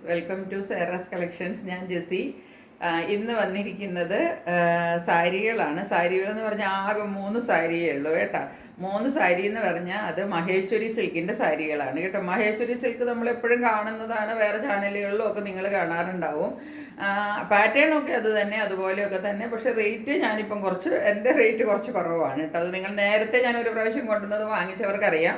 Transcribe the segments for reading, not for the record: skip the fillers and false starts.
Welcome to സേറാസ് collections. ഞാൻ ജെസി. ഇന്ന് വന്നിരിക്കുന്നത് സാരികളാണ്. സാരികൾ എന്ന് പറഞ്ഞാൽ ആകെ 3 സാരിയേ ഉള്ളൂ കേട്ടോ. 3 സാരി എന്ന് പറഞ്ഞാൽ അത് മഹേശ്വരി സിൽക്കിൻ്റെ സാരികളാണ് കേട്ടോ. മഹേശ്വരി സിൽക്ക് നമ്മളെപ്പോഴും കാണുന്നതാണ്, വേറെ ചാനലുകളിലും ഒക്കെ നിങ്ങൾ കാണാറുണ്ടാവും. പാറ്റേൺ ഒക്കെ അത് തന്നെ, അതുപോലെയൊക്കെ തന്നെ. പക്ഷേ റേറ്റ് ഞാനിപ്പം എൻ്റെ റേറ്റ് കുറച്ച് കുറവാണ് കേട്ടോ. അത് നിങ്ങൾ നേരത്തെ ഞാൻ ഒരു പ്രാവശ്യം കൊണ്ടുവന്നത് വാങ്ങിച്ചവർക്കറിയാം.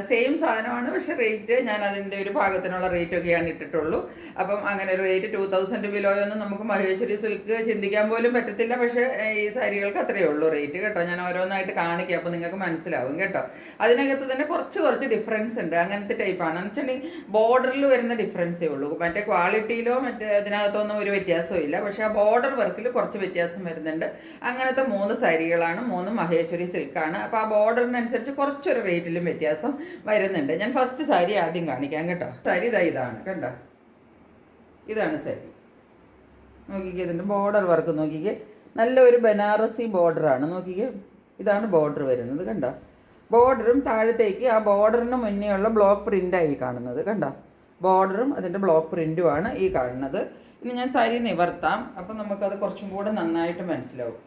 സെയിം സാധനമാണ്, പക്ഷേ റേറ്റ് ഞാൻ അതിൻ്റെ ഒരു ഭാഗത്തിനുള്ള റേറ്റൊക്കെയാണ് ഇട്ടിട്ടുള്ളൂ. അപ്പം അങ്ങനെ ഒരു റേറ്റ് 2000 ബിലോയൊന്നും നമുക്ക് മഹേശ്വരി സിൽക്ക് ചിന്തിക്കാൻ പോലും പറ്റത്തില്ല. പക്ഷേ ഈ സാരികൾക്ക് അത്രയേ ഉള്ളൂ റേറ്റ് കേട്ടോ. ഞാൻ ഓരോന്നായിട്ട് കാണിക്കാം, അപ്പോൾ നിങ്ങൾക്ക് മനസ്സിലാവും കേട്ടോ. അതിനകത്ത് തന്നെ കുറച്ച് ഡിഫറൻസ് ഉണ്ട്. അങ്ങനത്തെ ടൈപ്പാണ് എന്ന് വെച്ചിട്ടുണ്ടെങ്കിൽ ബോർഡറിൽ വരുന്ന ഡിഫറൻസേ ഉള്ളൂ. മറ്റേ ക്വാളിറ്റിയിലോ മറ്റേ ഇതിനകത്തൊന്നും ഒരു വ്യത്യാസവും ഇല്ല. പക്ഷേ ആ ബോർഡർ വർക്കിൽ കുറച്ച് വ്യത്യാസം വരുന്നുണ്ട്. അങ്ങനത്തെ 3 സാരികളാണ്, 3 മഹേശ്വരി സിൽക്കാണ്. അപ്പോൾ ആ ബോർഡറിനനുസരിച്ച് കുറച്ചൊരു റേറ്റിലും വ്യത്യാസം വരുന്നുണ്ട്. ഞാൻ ഫസ്റ്റ് സാരി ആദ്യം കാണിക്കാം കേട്ടോ. സാരി ഇതാണ് കണ്ടോ, ഇതാണ് സാരി. നോക്കിക്കേ, ഇതിൻ്റെ ബോർഡർ വർക്ക് നോക്കിക്കേ, നല്ലൊരു ബനാറസി ബോർഡറാണ്. നോക്കിക്കേ, ഇതാണ് ബോർഡർ വരുന്നത് കണ്ടോ. ബോർഡറും താഴത്തേക്ക് ആ ബോർഡറിന് മുന്നേ ഉള്ള ബ്ലോക്ക് പ്രിൻ്റായി കാണുന്നത് കണ്ടോ. ബോർഡറും അതിൻ്റെ ബ്ലോക്ക് പ്രിൻറ്റുമാണ് ഈ കാണുന്നത്. ഇനി ഞാൻ സാരി നിവർത്താം, അപ്പം നമുക്കത് കുറച്ചും കൂടെ നന്നായിട്ട് മനസ്സിലാവും.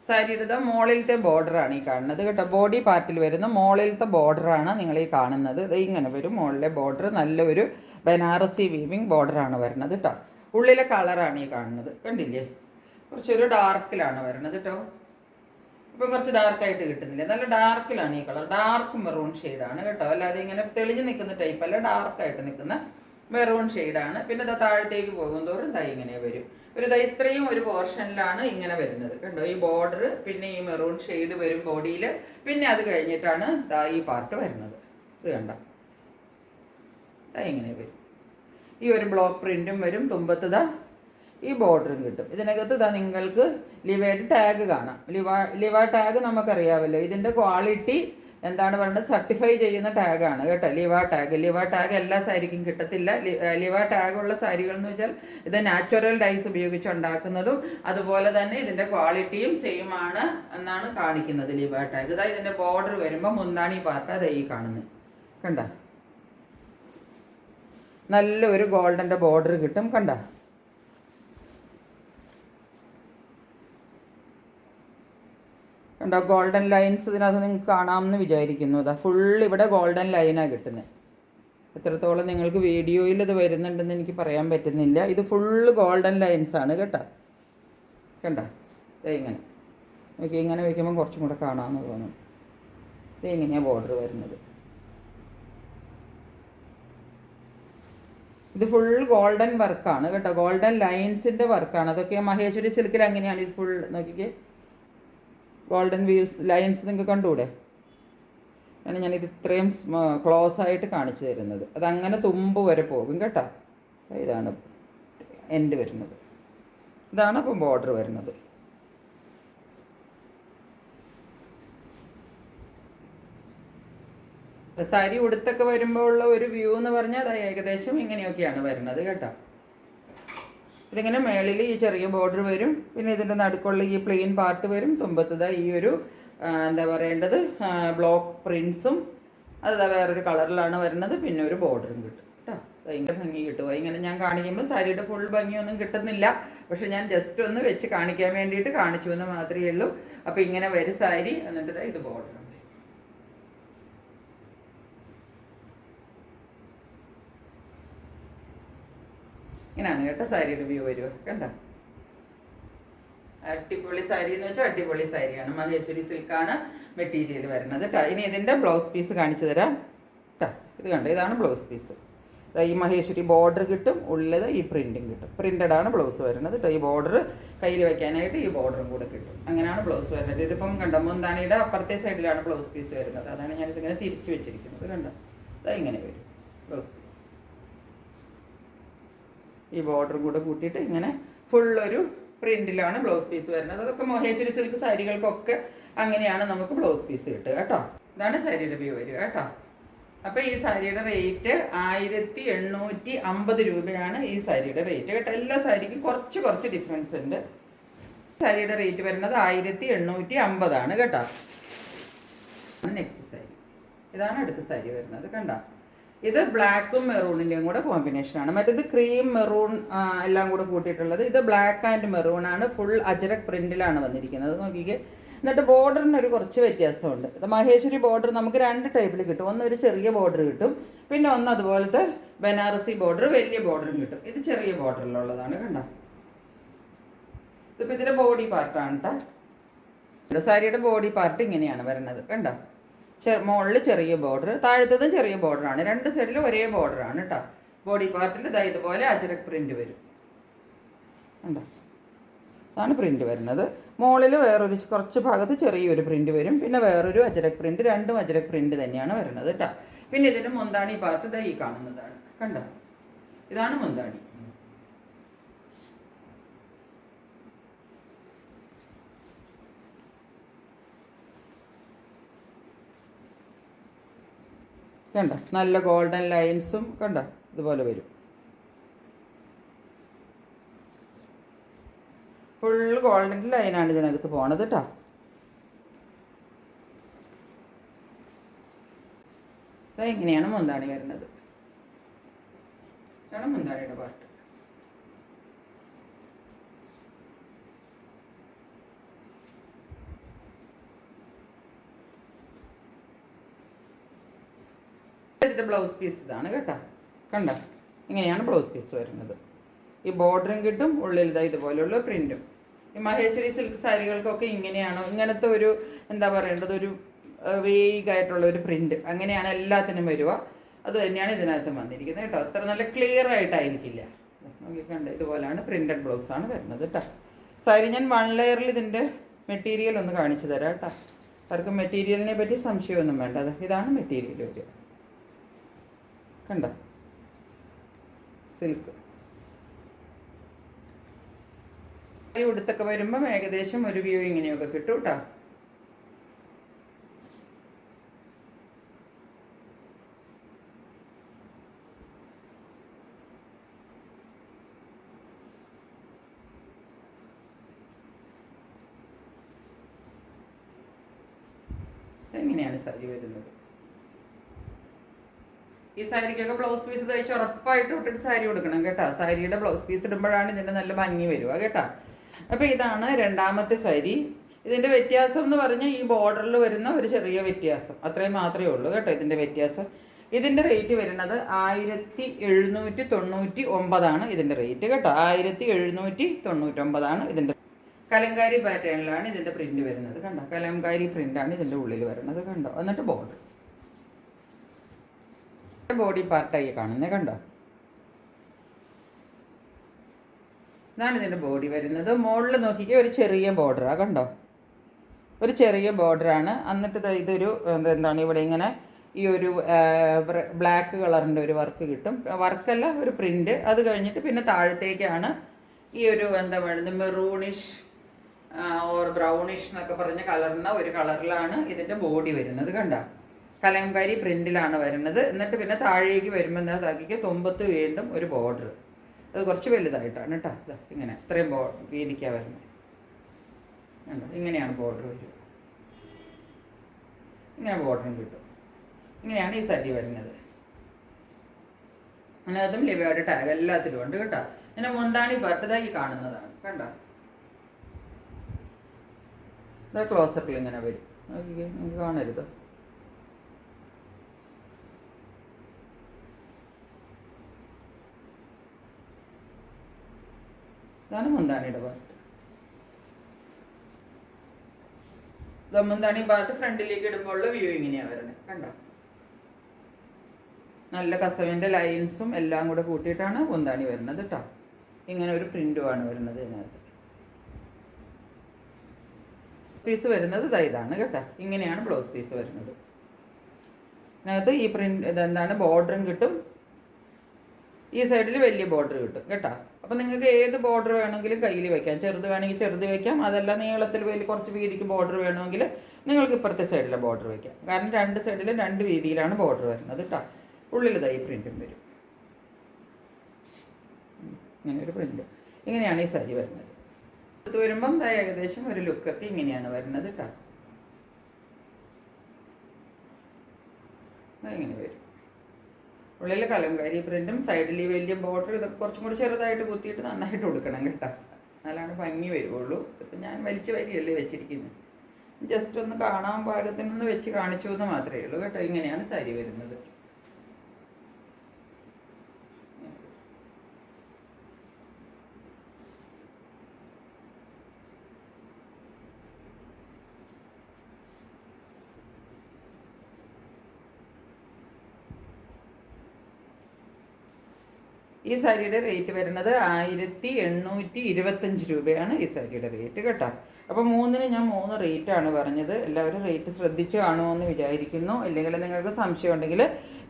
സാരിയുടെ മുകളിലത്തെ ബോർഡറാണ് ഈ കാണുന്നത് കേട്ടോ. ബോഡി പാർട്ടിൽ വരുന്ന മുകളിലത്തെ ബോർഡറാണ് നിങ്ങൾ ഈ കാണുന്നത്. ഇങ്ങനെ വരും മുകളിലെ ബോർഡർ. നല്ലൊരു ബനാറസി വീവിങ് ബോർഡറാണ് വരുന്നത് കേട്ടോ. ഉള്ളിലെ കളറാണ് ഈ കാണുന്നത്, കണ്ടില്ലേ. കുറച്ചൊരു ഡാർക്കിലാണ് വരുന്നത് കേട്ടോ. ഇപ്പം കുറച്ച് ഡാർക്കായിട്ട് കിട്ടുന്നില്ല, നല്ല ഡാർക്കിലാണ് ഈ കളർ. ഡാർക്ക് മെറൂൺ ഷെയ്ഡാണ് കേട്ടോ. അല്ലാതെ ഇങ്ങനെ തെളിഞ്ഞ് നിൽക്കുന്ന ടൈപ്പ് അല്ല, ഡാർക്കായിട്ട് നിൽക്കുന്ന മെറൂൺ ഷെയ്ഡാണ്. പിന്നെ ഇത് താഴത്തേക്ക് പോകും തോറും ഇങ്ങനെ വരും. ഇത്രയും ഒരു പോർഷനിലാണ് ഇങ്ങനെ വരുന്നത് കണ്ടോ. ഈ ബോർഡർ, പിന്നെ ഈ മെറൂൺ ഷെയ്ഡ് വരും ബോഡിയിൽ. പിന്നെ അത് കഴിഞ്ഞിട്ടാണ് ഈ പാർട്ട് വരുന്നത്. ഇത് കണ്ടോ, ഇങ്ങനെ വരും. ഈ ഒരു ബ്ലോക്ക് പ്രിൻറ്റും വരും. തുമ്പത്ത് ഈ ബോർഡറും കിട്ടും. ഇതിനകത്ത് നിങ്ങൾക്ക് ലിവയുടെ ടാഗ് കാണാം. ലിവ ടാഗ് നമുക്കറിയാമല്ലോ. ഇതിൻ്റെ ക്വാളിറ്റി എന്താണ് പറയുന്നത്, സർട്ടിഫൈ ചെയ്യുന്ന ടാഗാണ് കേട്ടോ. ലിവ ടാഗ് എല്ലാ സാരിക്കും കിട്ടത്തില്ല. ലിവ ടാഗുള്ള സാരികൾ എന്ന് വെച്ചാൽ ഇത് നാച്ചുറൽ ഡൈസ് ഉപയോഗിച്ച് ഉണ്ടാക്കുന്നതും അതുപോലെ തന്നെ ഇതിൻ്റെ ക്വാളിറ്റിയും സെയിം ആണ് എന്നാണ് കാണിക്കുന്നത് ലിവ ടാഗ്. ഇതാ ഇതിൻ്റെ ബോർഡർ വരുമ്പോൾ മുന്താണി പാർട്ട് അത് ഈ കാണുന്നത് കണ്ട. നല്ലൊരു ഗോൾഡൻ്റെ ബോർഡർ കിട്ടും കണ്ട. കണ്ടോ, ഗോൾഡൻ ലൈൻസ് ഇതിനകത്ത് നിങ്ങൾക്ക് കാണാമെന്ന് വിചാരിക്കുന്നു. അതാ ഫുൾ ഇവിടെ ഗോൾഡൻ ലൈനാണ് കിട്ടുന്നത്. എത്രത്തോളം നിങ്ങൾക്ക് വീഡിയോയിൽ ഇത് വരുന്നുണ്ടെന്ന് എനിക്ക് പറയാൻ പറ്റുന്നില്ല. ഇത് ഫുള്ള് ഗോൾഡൻ ലൈൻസാണ് കേട്ടോ. കണ്ടോ, ഇങ്ങനെ ഓക്കെ. ഇങ്ങനെ വയ്ക്കുമ്പോൾ കുറച്ചും കൂടെ കാണാമെന്ന് തോന്നും. ഇങ്ങനെയാണ് ബോർഡർ വരുന്നത്. ഇത് ഫുൾ ഗോൾഡൻ വർക്കാണ് കേട്ടോ. ഗോൾഡൻ ലൈൻസിൻ്റെ വർക്കാണ്. അതൊക്കെ മഹേശ്വരി സിൽക്കിൽ അങ്ങനെയാണ്. ഇത് ഫുൾ നോക്കിക്കേ, ഗോൾഡൻ വീവ്സ് ലൈൻസ് നിങ്ങൾക്ക് കണ്ടുകൂടെ. ഞാനിത് ഇത്രയും ക്ലോസ് ആയിട്ട് കാണിച്ചു തരുന്നത്. അതങ്ങനെ തുമ്പ് വരെ പോകും കേട്ടോ. ഇതാണ് എൻഡ് വരുന്നത്. ഇതാണ് അപ്പം ബോർഡർ വരുന്നത്. സാരി ഉടുത്തൊക്കെ വരുമ്പോൾ ഉള്ള ഒരു വ്യൂ എന്ന് പറഞ്ഞാൽ അത് ഏകദേശം ഇങ്ങനെയൊക്കെയാണ് വരുന്നത് കേട്ടോ. ഇതിങ്ങനെ മേളിൽ ഈ ചെറിയ ബോർഡർ വരും. പിന്നെ ഇതിൻ്റെ നടുക്കുള്ള ഈ പ്ലെയിൻ പാർട്ട് വരും. തുമ്പത്ത് ഈ ഒരു എന്താ പറയേണ്ടത് ബ്ലോക്ക് പ്രിൻസും അത് വേറൊരു കളറിലാണ് വരുന്നത്. പിന്നെ ഒരു ബോർഡറും കിട്ടും കേട്ടോ. ഭയങ്കര ഭംഗി കിട്ടുമോ. ഇങ്ങനെ ഞാൻ കാണിക്കുമ്പോൾ സാരിയുടെ ഫുൾ ഭംഗിയൊന്നും കിട്ടുന്നില്ല. പക്ഷെ ഞാൻ ജസ്റ്റ് ഒന്ന് വെച്ച് കാണിക്കാൻ വേണ്ടിയിട്ട് കാണിച്ചു എന്ന് മാത്രമേ ഉള്ളൂ. അപ്പോൾ ഇങ്ങനെ വരും സാരി. എന്നിട്ട് ഇത് ബോർഡർ. ഇങ്ങനെയാണ് കേട്ടോ സാരിയുടെ വ്യൂ വരിക കണ്ടോ. അടിപൊളി സാരി എന്ന് വെച്ചാൽ അടിപൊളി സാരിയാണ്. മഹേശ്വരി സിൽക്കാണ് മെറ്റീരിയൽ വരുന്നത് കേട്ടോ. ഇനി ഇതിൻ്റെ ബ്ലൗസ് പീസ് കാണിച്ചു തരാം കേട്ടോ. ഇത് കണ്ടോ, ഇതാണ് ബ്ലൗസ് പീസ്. ഈ മഹേശ്വരി ബോർഡർ കിട്ടും, ഉള്ളത് ഈ പ്രിൻറ്റും കിട്ടും. പ്രിൻ്റഡ് ആണ് ബ്ലൗസ് വരുന്നത് കേട്ടോ. ഈ ബോർഡർ കയ്യിൽ വയ്ക്കാനായിട്ട് ഈ ബോർഡറും കൂടെ കിട്ടും. അങ്ങനെയാണ് ബ്ലൗസ് വരുന്നത്. ഇതിപ്പം കണ്ടോ, മുന്താണിയുടെ അപ്പുറത്തെ സൈഡിലാണ് ബ്ലൗസ് പീസ് വരുന്നത്. അതാണ് ഞാനിതിങ്ങനെ തിരിച്ച് വെച്ചിരിക്കുന്നത് കണ്ടോ. ഇങ്ങനെ വരും ബ്ലൗസ് പീസ്. ഈ ബോർഡറും കൂടെ കൂട്ടിയിട്ട് ഇങ്ങനെ ഫുള്ളൊരു പ്രിൻറ്റിലാണ് ബ്ലൗസ് പീസ് വരുന്നത്. അതൊക്കെ മഹേശ്വരി സിൽക്ക് സാരികൾക്കൊക്കെ അങ്ങനെയാണ് നമുക്ക് ബ്ലൗസ് പീസ് കിട്ടുക കേട്ടോ. ഇതാണ് സാരിയുടെ വ്യൂ വരിക കേട്ടോ. അപ്പോൾ ഈ സാരിയുടെ റേറ്റ് 1850 രൂപയാണ് ഈ സാരിയുടെ റേറ്റ് കേട്ടോ. എല്ലാ സാരിക്കും കുറച്ച് ഡിഫറൻസ് ഉണ്ട്. സാരിയുടെ റേറ്റ് വരുന്നത് 1850 കേട്ടോ. നെക്സ്റ്റ് സാരി ഇതാണ് അടുത്ത സാരി വരുന്നത് കണ്ടോ. ഇത് ബ്ലാക്കും മെറൂണിൻ്റെയും കൂടെ കോമ്പിനേഷനാണ്. മറ്റേത് ക്രീം മെറൂൺ എല്ലാം കൂടെ കൂട്ടിയിട്ടുള്ളത്. ഇത് ബ്ലാക്ക് ആൻഡ് മെറൂൺ ആണ്. ഫുൾ അജരക് പ്രിൻറ്റിലാണ് വന്നിരിക്കുന്നത്. നോക്കിക്കേ. എന്നിട്ട് ബോർഡറിന് ഒരു കുറച്ച് വ്യത്യാസമുണ്ട്. ഇത് മഹേശ്വരി ബോർഡർ നമുക്ക് 2 ടൈപ്പിൽ കിട്ടും. ഒന്ന് ഒരു ചെറിയ ബോർഡർ കിട്ടും, പിന്നെ ഒന്ന് അതുപോലത്തെ ബനാറസി ബോർഡർ വലിയ ബോർഡറും കിട്ടും. ഇത് ചെറിയ ബോർഡറിലുള്ളതാണ്. കണ്ടോ, ഇതിപ്പോൾ ഇതിൻ്റെ ബോഡി പാർട്ടാണ് കേട്ടോ. സാരിയുടെ ബോഡി പാർട്ട് ഇങ്ങനെയാണ് വരുന്നത്. കണ്ടോ, മുകളിൽ ചെറിയ ബോർഡർ, താഴത്തതും ചെറിയ ബോർഡറാണ്. 2 സൈഡിലും ഒരേ ബോർഡറാണ് കേട്ടോ. ബോഡി പാർട്ടിൽ ഇതാ ഇതുപോലെ അജരക് പ്രിൻറ്റ് വരും. കണ്ടോ, അതാണ് പ്രിൻറ്റ് വരുന്നത്. മുകളിൽ വേറൊരു കുറച്ച് ഭാഗത്ത് ചെറിയൊരു പ്രിൻറ്റ് വരും, പിന്നെ വേറൊരു അജരക് പ്രിൻറ്റ്. 2ഉം അജരക് പ്രിൻറ്റ് തന്നെയാണ് വരുന്നത് കേട്ടോ. പിന്നെ ഇതിൻ്റെ മുന്താണി പാർട്ട് ഇതാ ഈ കാണുന്നതാണ്. കണ്ടോ, ഇതാണ് മുന്താണി. കണ്ടോ, നല്ല ഗോൾഡൻ ലൈൻസും കണ്ടോ ഇതുപോലെ വരും. ഫുൾ ഗോൾഡൻ ലൈനാണ് ഇതിനകത്ത് പോണത് കേട്ടോ. ഇങ്ങനെയാണ് മുന്താണി വരുന്നത്. ഇതാണ് മുന്താണിയുടെ പാർട്ട്. ഇതിൻ്റെ ബ്ലൗസ് പീസ് ഇതാണ് കേട്ടോ. കണ്ടോ, ഇങ്ങനെയാണ് ബ്ലൗസ് പീസ് വരുന്നത്. ഈ ബോർഡറും കിട്ടും, ഉള്ളിൽ ഇതുപോലെയുള്ള പ്രിൻറ്റും. ഈ മഹേശ്വരി സിൽക്ക് സാരികൾക്കൊക്കെ ഇങ്ങനെയാണ്, ഇങ്ങനത്തെ ഒരു എന്താ പറയേണ്ടത്, ഒരു വേഗമായിട്ടുള്ള ഒരു പ്രിൻറ്റ് അങ്ങനെയാണ് എല്ലാത്തിനും വരിക. അത് തന്നെയാണ് ഇതിനകത്ത് വന്നിരിക്കുന്നത് കേട്ടോ. അത്ര നല്ല ക്ലിയർ ആയിട്ടായിരിക്കില്ല. നോക്കിക്കണ്ട്, ഇതുപോലെയാണ് പ്രിൻറ്റഡ് ബ്ലൗസാണ് വരുന്നത് കേട്ടോ. സാരി ഞാൻ 1 ലെയറിൽ ഇതിൻ്റെ മെറ്റീരിയൽ ഒന്ന് കാണിച്ചു തരാം കേട്ടോ. അവർക്ക് മെറ്റീരിയലിനെ പറ്റി സംശയമൊന്നും വേണ്ട. ഇതാണ് മെറ്റീരിയൽ വരിക. കണ്ടോ, സിൽക്ക് ഉടുത്തൊക്കെ വരുമ്പം ഏകദേശം ഒരു വ്യൂ ഇങ്ങനെയൊക്കെ കിട്ടും കേട്ടോ. എങ്ങനെയാണ് സാരി വരുന്നത്. ഈ സാരിക്കൊക്കെ ബ്ലൗസ് പീസ് തയ്ച്ച് ഉറപ്പായിട്ട് ഇട്ടിട്ട് സാരി കൊടുക്കണം കേട്ടോ. സാരിയുടെ ബ്ലൗസ് പീസ് ഇടുമ്പോഴാണ് ഇതിൻ്റെ നല്ല ഭംഗി വരിക കേട്ടോ. അപ്പോൾ ഇതാണ് രണ്ടാമത്തെ സാരി. ഇതിൻ്റെ വ്യത്യാസം എന്ന് പറഞ്ഞാൽ ഈ ബോർഡറിൽ വരുന്ന ഒരു ചെറിയ വ്യത്യാസം, അത്രയും മാത്രമേ ഉള്ളൂ കേട്ടോ ഇതിൻ്റെ വ്യത്യാസം. ഇതിൻ്റെ റേറ്റ് വരുന്നത് 1799 ഇതിൻ്റെ റേറ്റ് കേട്ടോ. 1799 ഇതിൻ്റെ. കലങ്കാരി പാറ്റേണിലാണ് ഇതിൻ്റെ പ്രിൻറ്റ് വരുന്നത്. കണ്ടോ, കലങ്കാരി പ്രിൻ്റാണ് ഇതിൻ്റെ ഉള്ളിൽ വരുന്നത്. കണ്ടോ, എന്നിട്ട് ബോർഡർ ബോഡി പാർട്ടായി കാണുന്നത്. കണ്ടോ, ഇതാണ് ഇതിൻ്റെ ബോഡി വരുന്നത്. മുകളിൽ നോക്കിക്കുക, ഒരു ചെറിയ ബോർഡറാണ്. കണ്ടോ, ഒരു ചെറിയ ബോർഡറാണ്. എന്നിട്ട് ഇതൊരു എന്താണ് ഇവിടെ ഇങ്ങനെ ഈ ഒരു ബ്ലാക്ക് കളറിൻ്റെ ഒരു വർക്ക് കിട്ടും. വർക്കല്ല, ഒരു പ്രിൻറ്റ്. അത് കഴിഞ്ഞിട്ട് പിന്നെ താഴത്തേക്കാണ് ഈ ഒരു എന്താ പറയുന്നത്, മെറൂണിഷ് ഓർ ബ്രൗണിഷ് എന്നൊക്കെ പറഞ്ഞ കളറിൻ്റെ ഒരു കളറിലാണ് ഇതിൻ്റെ ബോഡി വരുന്നത്. കണ്ടോ, കലംകാരി പ്രിൻറ്റിലാണ് വരുന്നത്. എന്നിട്ട് പിന്നെ താഴേക്ക് വരുമ്പോൾ എന്താ താക്കിക്ക് തുമ്പത്ത് വീണ്ടും ഒരു ബോർഡർ. അത് കുറച്ച് വലുതായിട്ടാണ് കേട്ടോ. ഇങ്ങനെ ഇത്രയും വീതിക്കാണ് വരുന്നത്. കണ്ടോ, ഇങ്ങനെയാണ് ബോർഡർ വരിക. ഇങ്ങനെ ബോർഡറും കിട്ടും. ഇങ്ങനെയാണ് ഈ സാരി വരുന്നത്. അതിനകത്തും ലിവയുടെ ടാഗ് എല്ലാത്തിലും ഉണ്ട് കേട്ടോ. പിന്നെ മുന്താണി പാർട്ട് കാണുന്നതാണ്. കണ്ടോ, ഇതാ ക്ലോസപ്പിൽ ഇങ്ങനെ വരും. നോക്കിക്കേ, നമുക്ക് കാണരുത്. ഇതാണ് മുന്താണിയുടെ പാർട്ട്. മുന്താണി പാർട്ട് ഫ്രണ്ടിലേക്ക് ഇടുമ്പോൾ ഉള്ള വ്യൂ ഇങ്ങനെയാണ് വരുന്നത്. കണ്ടോ, നല്ല കസവിൻ്റെ ലൈൻസും എല്ലാം കൂടെ കൂട്ടിയിട്ടാണ് മുന്താണി വരുന്നത് കേട്ടോ. ഇങ്ങനെ ഒരു പ്രിൻറ്റുമാണ് വരുന്നത് ഇതിനകത്ത്. പീസ് വരുന്നത് ഇതാണ് കേട്ടോ. ഇങ്ങനെയാണ് ബ്ലൗസ് പീസ് വരുന്നത്. ഇതിനകത്ത് ഈ പ്രിൻറ്റ് ഇതെന്താണ് ബോർഡറും കിട്ടും. ഈ സൈഡിൽ വലിയ ബോർഡർ കിട്ടും കേട്ടോ. അപ്പോൾ നിങ്ങൾക്ക് ഏത് ബോർഡർ വേണമെങ്കിലും കയ്യിൽ വയ്ക്കാം. ചെറുത് വേണമെങ്കിൽ ചെറുത് വയ്ക്കാം. അതല്ല നീളത്തിൽ വലിയ കുറച്ച് വീതിക്ക് ബോർഡർ വേണമെങ്കിൽ നിങ്ങൾക്ക് ഇപ്പുറത്തെ സൈഡിലെ ബോർഡർ വയ്ക്കാം. കാരണം 2 സൈഡിലും 2 വീതിയിലാണ് ബോർഡർ വരുന്നത് കേട്ടോ. ഉള്ളിൽ ഈ പ്രിൻറ്റും വരും. ഇങ്ങനെ ഒരു പ്രിൻറ്റ്. ഇങ്ങനെയാണ് ഈ സാരി വരുന്നത്. ഇത് വരുമ്പം ഏകദേശം ഒരു ലുക്കൊക്കെ ഇങ്ങനെയാണ് വരുന്നത് കേട്ടോ. ഇങ്ങനെ വരും. ഉള്ളിൽ കലംകാരി പ്രിൻറ്റും സൈഡിൽ ഈ വലിയ ബോർഡർ ഇതൊക്കെ കുറച്ചും കൂടി ചെറുതായിട്ട് കുത്തിയിട്ട് നന്നായിട്ട് കൊടുക്കണം കേട്ടോ, എന്നാലാണ് ഭംഗി വരുവുള്ളൂ. ഇപ്പം ഞാൻ വലിച്ചു വരിയല്ലേ വെച്ചിരിക്കുന്നത്, ജസ്റ്റ് ഒന്ന് കാണാൻ പാകത്തിനൊന്ന് വെച്ച് കാണിച്ചു എന്ന് മാത്രമേ ഉള്ളൂ കേട്ടോ. ഇങ്ങനെയാണ് സാരി വരുന്നത്. ഈ സാരിയുടെ റേറ്റ് വരുന്നത് 1825 രൂപയാണ് ഈ സാരിയുടെ റേറ്റ് കേട്ടോ. അപ്പോൾ മൂന്നിന് ഞാൻ 3 റേറ്റാണ് പറഞ്ഞത്. എല്ലാവരും റേറ്റ് ശ്രദ്ധിച്ച് കാണുമെന്ന് വിചാരിക്കുന്നു. ഇല്ലെങ്കിൽ നിങ്ങൾക്ക് സംശയം ഉണ്ടെങ്കിൽ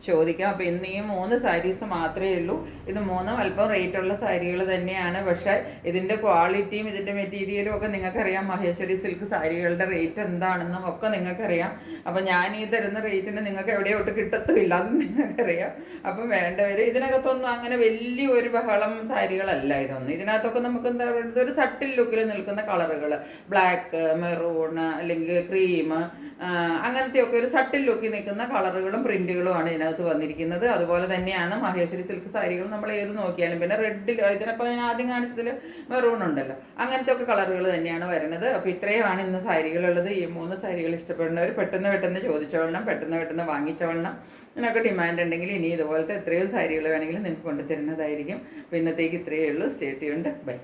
ചോദിക്കാം. അപ്പോൾ ഇന്ന് ഈ 3 സാരീസ് മാത്രമേ ഉള്ളൂ. ഇത് 3 അല്പം റേറ്റുള്ള സാരികൾ തന്നെയാണ്. പക്ഷേ ഇതിൻ്റെ ക്വാളിറ്റിയും ഇതിൻ്റെ മെറ്റീരിയലും ഒക്കെ നിങ്ങൾക്കറിയാം. മഹേശ്വരി സിൽക്ക് സാരികളുടെ റേറ്റ് എന്താണെന്നും ഒക്കെ നിങ്ങൾക്കറിയാം. അപ്പോൾ ഞാൻ ഈ തരുന്ന റേറ്റിന് നിങ്ങൾക്ക് എവിടെയോട്ട് കിട്ടത്തുമില്ല, അതും നിങ്ങൾക്കറിയാം. അപ്പം വേണ്ടവർ ഇതിനകത്തൊന്നും അങ്ങനെ വലിയൊരു ബഹളം സാരികളല്ല ഇതൊന്നും. ഇതിനകത്തൊക്കെ നമുക്ക് എന്താ പറയുന്നത്, ഒരു സട്ടിൽ ലുക്കിൽ നിൽക്കുന്ന കളറുകൾ, ബ്ലാക്ക്, മെറൂൺ, അല്ലെങ്കിൽ ക്രീം, അങ്ങനത്തെയൊക്കെ ഒരു സട്ടിൽ ലുക്കിൽ നിൽക്കുന്ന കളറുകളും പ്രിന്റുകളുമാണ് ഇതിനകത്ത് വന്നിരിക്കുന്നത്. അതുപോലെ തന്നെയാണ് മഹേശ്വരി സിൽക്ക് സാരികൾ നമ്മൾ ഏത് നോക്കിയാലും. പിന്നെ റെഡിൽ, ഇതിനപ്പോൾ ഞാൻ ആദ്യം കാണിച്ചതിൽ മെറൂൺ ഉണ്ടല്ലോ, അങ്ങനത്തെ ഒക്കെ കളറുകൾ തന്നെയാണ് വരുന്നത്. അപ്പോൾ ഇത്രയുമാണ് ഇന്ന് സാരികളുള്ളത്. ഈ 3 സാരികൾ ഇഷ്ടപ്പെടുന്നവർ പെട്ടെന്ന് ചോദിച്ചോളണം, പെട്ടെന്ന് വാങ്ങിച്ചോളണം. ഇതിനൊക്കെ ഡിമാൻഡ് ഉണ്ടെങ്കിൽ ഇനി ഇതുപോലത്തെ എത്രയോ സാരികൾ വേണമെങ്കിലും നിങ്ങൾക്ക് കൊണ്ടുതരുന്നതായിരിക്കും. അപ്പോൾ ഇന്നത്തേക്ക് ഇത്രയേ ഉള്ളൂ. Stay tuned. ബൈ.